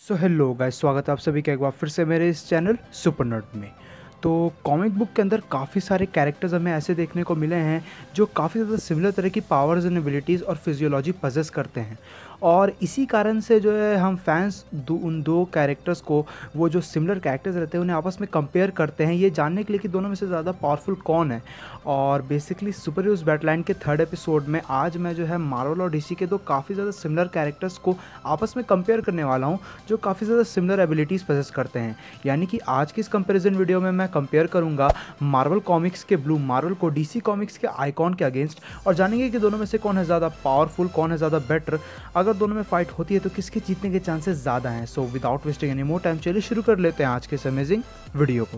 So hello guys, स्वागत है आप सभी का एक बार फिर से मेरे इस चैनल सुपर नर्ड में। तो कॉमिक बुक के अंदर काफ़ी सारे कैरेक्टर्स हमें ऐसे देखने को मिले हैं जो काफ़ी ज़्यादा सिमिलर तरह की पावर्स एंड एबिलिटीज़ और फिजियोलॉजी पजेस करते हैं। और इसी कारण से जो है हम फैंस उन दो कैरेक्टर्स को, वो जो सिमिलर कैरेक्टर्स रहते हैं, उन्हें आपस में कंपेयर करते हैं ये जानने के लिए कि दोनों में से ज़्यादा पावरफुल कौन है। और बेसिकली सुपर हीरोज बैटललाइन के थर्ड एपिसोड में आज मैं जो है मार्वल और डीसी के दो काफ़ी ज़्यादा सिमिलर कैरेक्टर्स को आपस में कंपेयर करने वाला हूँ जो काफ़ी ज़्यादा सिमिलर एबिलिटीज़ पजेस करते हैं। यानी कि आज की इस कंपैरिजन वीडियो में मैं कंपेयर करूँगा मार्वल कॉमिक्स के ब्लू मार्वल को डीसी कॉमिक्स के आइकॉन के अगेंस्ट, और जानेंगे कि दोनों में से कौन है ज़्यादा पावरफुल, कौन है ज़्यादा बेटर। अगर दोनों में फाइट होती है तो किसके जीतने के चांसेस ज़्यादा हैं। So without wasting any more time, चलिए शुरू कर लेते हैं आज के इस अमेजिंग वीडियो को।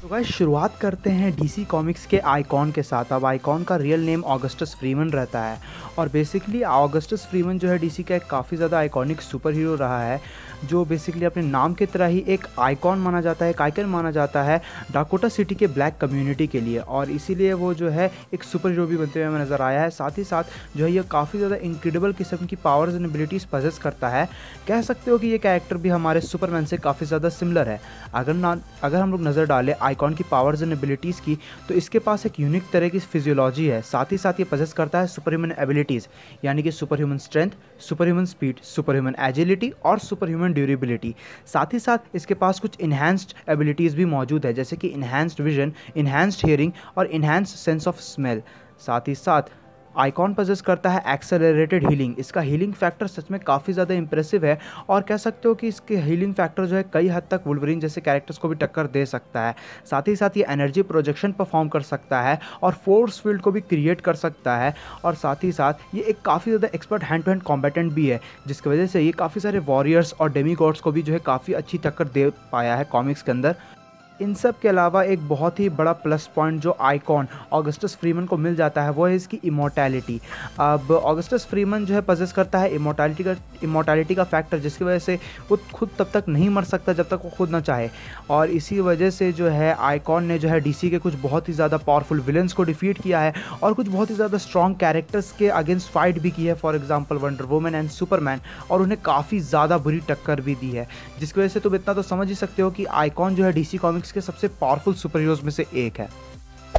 तो गाइस, शुरुआत करते हैं डीसी कॉमिक्स के आइकॉन के साथ। अब आइकॉन का रियल नेम ऑगस्टस फ्रीमन रहता है, और बेसिकली ऑगस्टस फ्रीमन जो है डीसी का एक काफ़ी ज़्यादा आइकॉनिक सुपर हीरो रहा है, जो बेसिकली अपने नाम की तरह ही एक आइकॉन माना जाता है, एक आइकन माना जाता है डाकोटा सिटी के ब्लैक कम्युनिटी के लिए, और इसीलिए वो जो है एक सुपर हीरो भी बनते हुए हमें नज़र आया है। साथ ही साथ जो है ये काफ़ी ज़्यादा इंक्रेडिबल किस्म की पावर्स एंड एबिलिटीज़ पजेस करता है। कह सकते हो कि ये कैरेक्टर भी हमारे सुपरमैन से काफ़ी ज़्यादा सिमिलर है। अगर हम लोग नज़र डालें आइकॉन की पावर्स एंड एबिलिटीज़ की, तो इसके पास एक यूनिक तरह की फिजियोलॉजी है। साथ ही साथ ये पजेस करता है सुपर ह्यूमन एबिलिटीज़, यानी कि super human strength, super human speed, super human agility और सुपर ह्यूमन ड्यूरेबिलिटी। साथ ही साथ इसके पास कुछ इन्हांस्ड एबिलिटीज़ भी मौजूद है, जैसे कि इन्हांस्ड विजन, इन्हांस्ड हियरिंग और इन्हांस्ड सेंस ऑफ स्मेल। साथ ही साथ आइकॉन पजेस करता है एक्सेलरेटेड हीलिंग। इसका हीलिंग फैक्टर सच में काफ़ी ज़्यादा इंप्रेसिव है, और कह सकते हो कि इसके हीलिंग फैक्टर जो है कई हद तक वुल्वरीन जैसे कैरेक्टर्स को भी टक्कर दे सकता है। साथ ही साथ ये एनर्जी प्रोजेक्शन परफॉर्म कर सकता है और फोर्स फील्ड को भी क्रिएट कर सकता है। और साथ ही साथ ये एक काफ़ी ज़्यादा expert hand to hand combatant भी है, जिसकी वजह से ये काफ़ी सारे वॉरियर्स और डेमीगॉड्स को भी जो है काफ़ी अच्छी टक्कर दे पाया है कॉमिक्स के अंदर। इन सब के अलावा एक बहुत ही बड़ा प्लस पॉइंट जो आइकॉन ऑगस्टस फ्रीमन को मिल जाता है वो है इसकी इमोर्टैलिटी। अब ऑगस्टस फ्रीमन जो है पजेस करता है इमोर्टैलिटी का फैक्टर, जिसकी वजह से वो खुद तब तक नहीं मर सकता जब तक वो खुद ना चाहे। और इसी वजह से जो है आइकॉन ने जो है डीसी के कुछ बहुत ही ज़्यादा पावरफुल विलन्स को डिफीट किया है, और कुछ बहुत ही ज़्यादा स्ट्रॉन्ग कैरेक्टर्स के अगेंस्ट फाइट भी की है, for example wonder woman and Superman, और उन्हें काफ़ी ज़्यादा बुरी टक्कर भी दी है। जिसकी वजह से तुम इतना तो समझ ही सकते हो कि आइकॉन जो है डीसी कॉमिक्स के सबसे पावरफुल सुपर हीरोज में से एक है।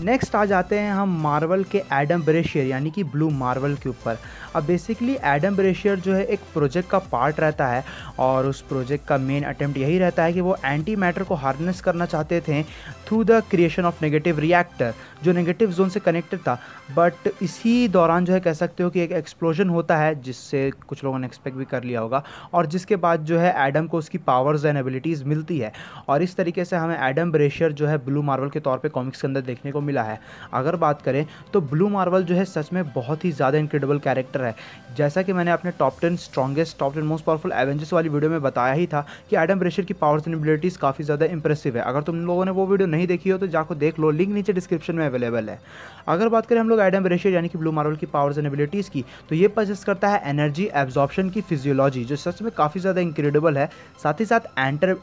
नेक्स्ट आ जाते हैं हम मार्वल के एडम ब्रेशियर यानी कि ब्लू मार्वल के ऊपर। अब बेसिकली एडम ब्रेशियर जो है एक प्रोजेक्ट का पार्ट रहता है, और उस प्रोजेक्ट का मेन अटेम्प्ट यही रहता है कि वो एंटी मैटर को हार्नेस करना चाहते थे through the creation of negative reactor, जो नेगेटिव जोन से कनेक्टेड था। बट इसी दौरान जो है कह सकते हो कि एक एक्सप्लोजन होता है, जिससे कुछ लोगों ने एक्सपेक्ट भी कर लिया होगा, और जिसके बाद जो है एडम को उसकी पावर्स एंड एबिलिटीज़ मिलती है। और इस तरीके से हमें एडम ब्रेशियर जो है ब्लू मार्वल के तौर पे कॉमिक्स के अंदर देखने को मिला है। अगर बात करें तो ब्लू मार्वल जो है सच में बहुत ही ज़्यादा इनक्रेडिबल कैरेक्टर है। जैसा कि मैंने अपने top 10 strongest, top 10 most powerful Avengers वाली वीडियो में बताया ही था कि एडम ब्रेशियर की पावर्स एंड एबिलिटीज़ काफ़ी ज़्यादा इंप्रेसिव है। अगर तुम लोगों ने वो वीडियो नहीं देखी हो तो जाकर देख लो, लिंक नीचे डिस्क्रिप्शन में अवेलेबल है। अगर बात करें हम लोग एडम ब्रेशियर यानी कि ब्लू मार्वल की पावर्स एंड एबिलिटीज़ की, तो ये पजेस करता है एनर्जी एब्जॉर्प्शन की फिजियोलॉजी, जो सच में काफ़ी ज़्यादा इंक्रेडिबल है। साथ ही साथ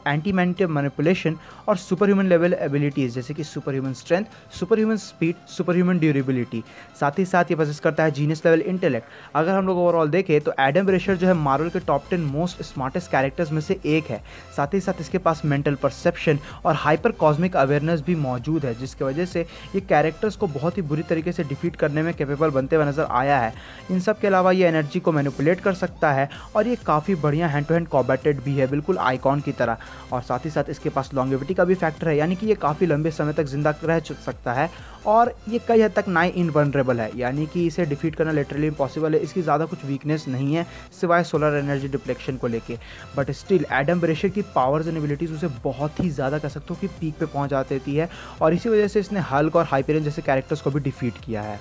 एंटी मैटर मैनिपुलेशन और सुपर ह्यूमन लेवल एबिलिटीज़, जैसे कि super human strength, super human speed, super human durability. साथ ही साथ ये पजेस करता है जीनियस लेवल इंटेलेक्ट। अगर हम लोग ओवरऑल देखें तो एडम ब्रेशियर जो है मार्वल के टॉप 10 मोस्ट स्मार्टेस्ट कैरेक्टर्स में से एक है। साथ ही साथ इसके पास मेंटल परसेप्शन और हाइपर कॉस्मिक अवेयरनेस भी मौजूद है, जिसकी वजह से ये कैरेक्टर्स को बहुत ही बुरी तरीके से डिफीट करने में कैपेबल बनते हुए नजर आया है। इन सब के अलावा ये एनर्जी को मैनिपुलेट कर सकता है, और ये काफ़ी बढ़िया हैंड टू हैंड कॉम्बैटेड भी है, बिल्कुल आइकॉन की तरह। और साथ ही साथ इसके पास लॉन्गेविटी का भी फैक्टर है, यानी कि ये काफ़ी लंबे समय तक जिंदा रह सकता है, और ये कई हद तक नाई इनवनरेबल है, यानी कि इसे डिफीट करना लिटरली इम्पॉसिबल है। इसकी ज़्यादा कुछ वीकनेस नहीं है सिवाय सोलर एनर्जी डिप्लेक्शन को लेके। बट स्टिल एडम ब्रेशियर की पावर्स एंड एबिलिटीज़ उसे बहुत ही ज़्यादा कह सकते हो कि पीक पे पहुंचा देती है, और इसी वजह से इसने हल्क और हाइपरियन जैसे कैरेक्टर्स को भी डिफीट किया है।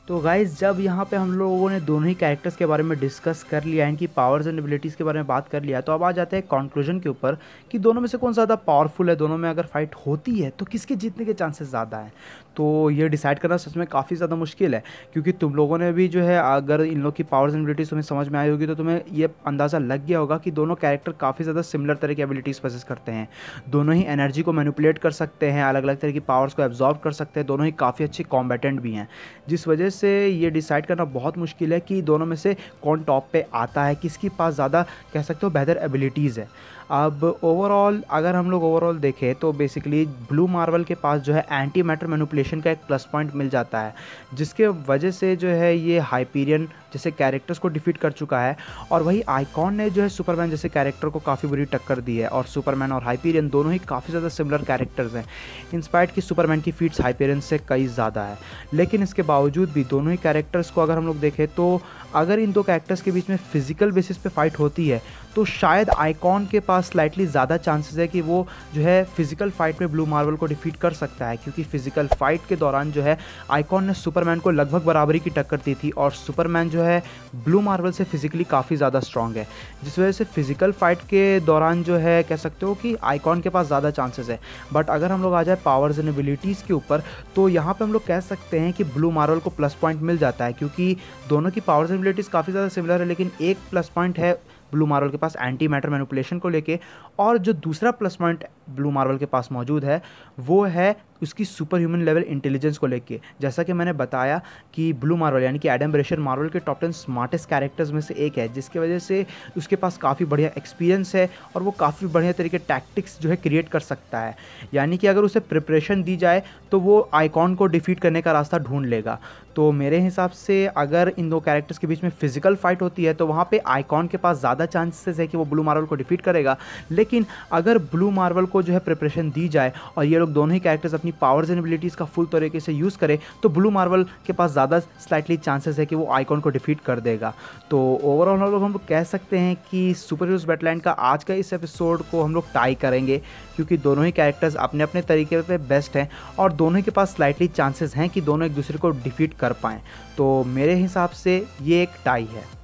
तो गाइज़, जब यहाँ पे हम लोगों ने दोनों ही कैरेक्टर्स के बारे में डिस्कस कर लिया, इनकी पावर्स एंड एबिलिटीज़ के बारे में बात कर लिया, तो अब आ जाते हैं कंक्लूजन के ऊपर कि दोनों में से कौन ज़्यादा पावरफुल है, दोनों में अगर फाइट होती है तो किसके जीतने के चांसेस ज़्यादा हैं। तो ये डिसाइड करना सच में काफ़ी ज़्यादा मुश्किल है, क्योंकि तुम लोगों ने भी जो है, अगर इन लोग की पावर्स एंड एबिलिटीज़ तुम्हें समझ में आई होगी तो तुम्हें ये अंदाज़ा लग गया होगा कि दोनों कैरेक्टर काफ़ी ज़्यादा सिमिलर तरह की एबिलिटीज़ पजेस करते हैं। दोनों ही एनर्जी को मैनिपुलेट कर सकते हैं, अलग अलग तरह की पावर्स को एब्जॉर्ब कर सकते हैं, दोनों ही काफ़ी अच्छे कॉम्बैटेंट भी हैं, जिस वजह से ये डिसाइड करना बहुत मुश्किल है कि दोनों में से कौन टॉप पे आता है, किसके पास ज़्यादा कह सकते हो बेहतर एबिलिटीज़ है। अब ओवरऑल अगर हम लोग ओवरऑल देखें तो बेसिकली ब्लू मार्वल के पास जो है एंटी मैटर मैनिपुलेशन का एक प्लस पॉइंट मिल जाता है, जिसके वजह से जो है ये हाइपीरियन जैसे कैरेक्टर्स को डिफीट कर चुका है। और वही आइकॉन ने जो है सुपरमैन जैसे कैरेक्टर को काफ़ी बुरी टक्कर दी है, और सुपरमैन और हाइपीरियन दोनों ही काफ़ी ज़्यादा सिमिलर कैरेक्टर्स हैं। इंस्पायर्ड की सुपरमैन की फीट्स हाइपीरियन से कई ज़्यादा है, लेकिन इसके बावजूद भी दोनों ही कैरेक्टर्स को अगर हम लोग देखें तो अगर इन दो कैरेक्टर्स के बीच में फिजिकल बेसिस पे फाइट होती है तो शायद आइकॉन के पास स्लाइटली ज़्यादा चांसेस है कि वो जो है फिजिकल फाइट में ब्लू मार्वल को डिफीट कर सकता है, क्योंकि फिजिकल फाइट के दौरान जो है आइकॉन ने सुपरमैन को लगभग बराबरी की टक्कर दी थी, और सुपरमैन जो है ब्लू मार्वल से फिजिकली काफ़ी ज़्यादा स्ट्रॉन्ग है, जिस वजह से फिजिकल फाइट के दौरान जो है कह सकते हो कि आइकॉन के पास ज़्यादा चांसेस है। बट अगर हम लोग आ जाए पावर्स एंड एबिलिटीज़ के ऊपर तो यहाँ पर हम लोग कह सकते हैं कि ब्लू मार्वल को प्लस पॉइंट मिल जाता है, क्योंकि दोनों की पावर्स एंड एबिलिटीज़ काफ़ी ज़्यादा सिमिलर है, लेकिन एक प्लस पॉइंट है ब्लू मार्वल के पास एंटी मैटर मैनिपुलेशन को लेके, और जो दूसरा प्लस पॉइंट ब्लू मार्वल के पास मौजूद है वो है उसकी सुपर ह्यूमन लेवल इंटेलिजेंस को लेके। जैसा कि मैंने बताया कि ब्लू मार्वल यानी कि एडम ब्रेशियर मार्वल के टॉप 10 स्मार्टेस्ट कैरेक्टर्स में से एक है, जिसकी वजह से उसके पास काफ़ी बढ़िया एक्सपीरियंस है और वो काफ़ी बढ़िया तरीके टैक्टिक्स जो है क्रिएट कर सकता है। यानी कि अगर उसे प्रिपरेशन दी जाए तो वो आइकॉन को डिफीट करने का रास्ता ढूंढ लेगा। तो मेरे हिसाब से अगर इन दो कैरेक्टर्स के बीच में फिजिकल फाइट होती है तो वहाँ पे आइकॉन के पास ज़्यादा चांसेस है कि वो ब्लू मार्वल को डिफीट करेगा, लेकिन अगर ब्लू मार्वल को जो है प्रिपरेशन दी जाए और ये लोग दोनों ही कैरेक्टर्स अपनी पावर्स एंड एबिलिटीज़ का फुल तरीके से यूज़ करें तो ब्लू मार्वल के पास ज़्यादा स्लाइटली चांसेस है कि वो आइकॉन को डिफीट कर देगा। तो ओवरऑल हम लोग कह सकते हैं कि सुपर हीरोज़ बैटललाइन का आज का इस एपिसोड को हम लोग टाई करेंगे, क्योंकि दोनों ही कैरेक्टर्स अपने अपने तरीके पे बेस्ट हैं और दोनों के पास स्लाइटली चांसेस हैं कि दोनों एक दूसरे को डिफीट कर पाएँ। तो मेरे हिसाब से ये एक टाई है।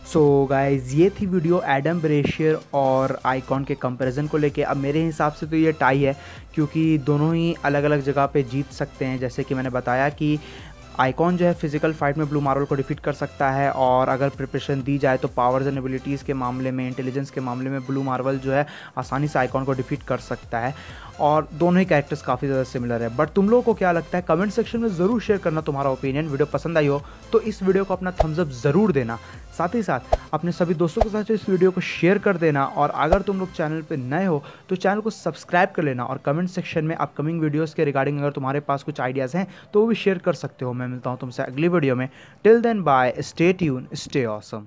सो गाइज़, ये थी वीडियो एडम ब्रेशियर और आइकॉन के कंपैरिजन को लेके। अब मेरे हिसाब से तो ये टाई है, क्योंकि दोनों ही अलग अलग जगह पे जीत सकते हैं। जैसे कि मैंने बताया कि आइकॉन जो है फिजिकल फाइट में ब्लू मार्वल को डिफीट कर सकता है, और अगर प्रिपरेशन दी जाए तो पावर्स एंड एबिलिटीज़ के मामले में, इंटेलिजेंस के मामले में ब्लू मार्वल जो है आसानी से आइकॉन को डिफीट कर सकता है। और दोनों ही कैरेक्टर्स काफ़ी ज़्यादा सिमिलर है। बट तुम लोगों को क्या लगता है कमेंट सेक्शन में ज़रूर शेयर करना तुम्हारा ओपिनियन। वीडियो पसंद आई हो तो इस वीडियो को अपना थम्स अप ज़रूर देना, साथ ही साथ अपने सभी दोस्तों के साथ इस वीडियो को शेयर कर देना। और अगर तुम लोग चैनल पे नए हो तो चैनल को सब्सक्राइब कर लेना, और कमेंट सेक्शन में अपकमिंग वीडियोस के रिगार्डिंग अगर तुम्हारे पास कुछ आइडियाज़ हैं तो वो भी शेयर कर सकते हो। मैं मिलता हूँ तुमसे अगली वीडियो में। Till then bye, stay tune, stay awesome.